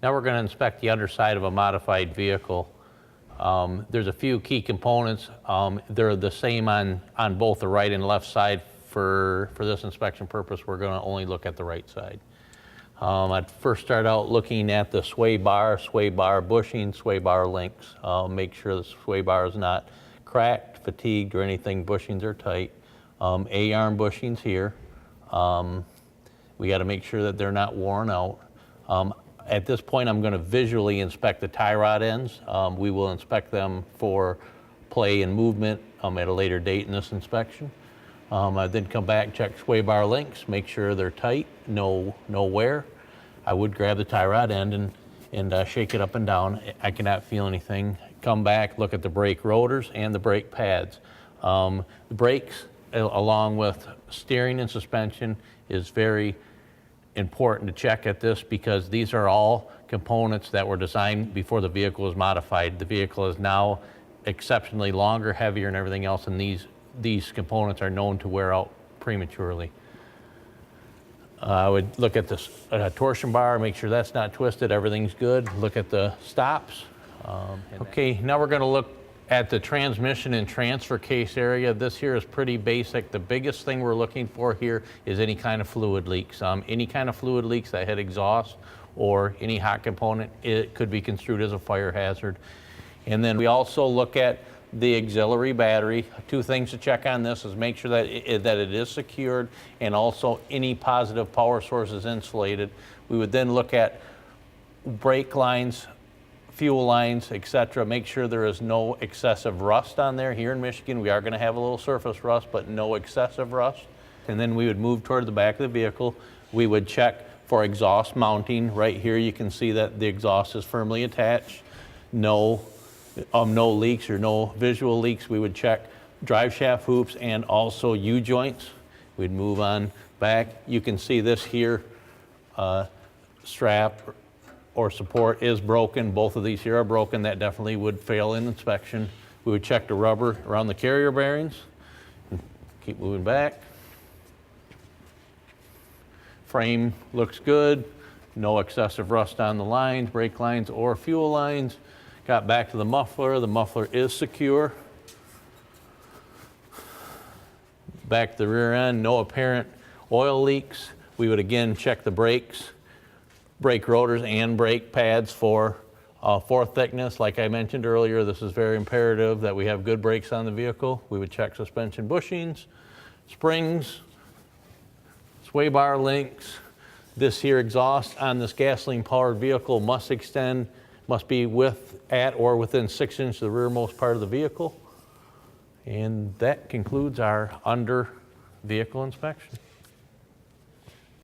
Now we're going to inspect the underside of a modified vehicle. There's a few key components. They're the same on both the right and left side. For this inspection purpose, we're going to only look at the right side. I'd first start out looking at the sway bar bushing, sway bar links. Make sure the sway bar is not cracked, fatigued, or anything. Bushings are tight. A-arm bushings here. We got to make sure that they're not worn out. At this point, I'm going to visually inspect the tie rod ends. We will inspect them for play and movement at a later date in this inspection. I then come back, check sway bar links, make sure they're tight, no wear. I would grab the tie rod end and shake it up and down. I cannot feel anything. Come back, look at the brake rotors and the brake pads. The brakes, along with steering and suspension, is very important to check at this because these are all components that were designed before the vehicle was modified. The vehicle is now exceptionally longer, heavier, and everything else, and these components are known to wear out prematurely. I would look at this torsion bar, make sure that's not twisted, everything's good. Look at the stops. Okay, now we're going to look at the transmission and transfer case area. This here is pretty basic. The biggest thing we're looking for here is any kind of fluid leaks. Any kind of fluid leaks that hit exhaust or any hot component, it could be construed as a fire hazard. And then we also look at the auxiliary battery. Two things to check on this is make sure that it is secured and also any positive power source is insulated. We would then look at brake lines, fuel lines, etc. Make sure there is no excessive rust on there. Here in Michigan, we are going to have a little surface rust, but no excessive rust. And then we would move toward the back of the vehicle. We would check for exhaust mounting. Right here, you can see that the exhaust is firmly attached. No leaks or no visual leaks. We would check drive shaft hoops and also U-joints. We'd move on back. You can see this here strap or support is broken. Both of these here are broken. That definitely would fail in inspection. We would check the rubber around the carrier bearings. Keep moving back. Frame looks good. No excessive rust on the lines, brake lines, or fuel lines. Got back to the muffler. The muffler is secure. Back to the rear end, no apparent oil leaks. We would again check the brakes, brake rotors and brake pads for thickness. Like I mentioned earlier, this is very imperative that we have good brakes on the vehicle. We would check suspension bushings, springs, sway bar links. This here exhaust on this gasoline-powered vehicle must be at or within 6 inches of the rearmost part of the vehicle. And that concludes our under vehicle inspection.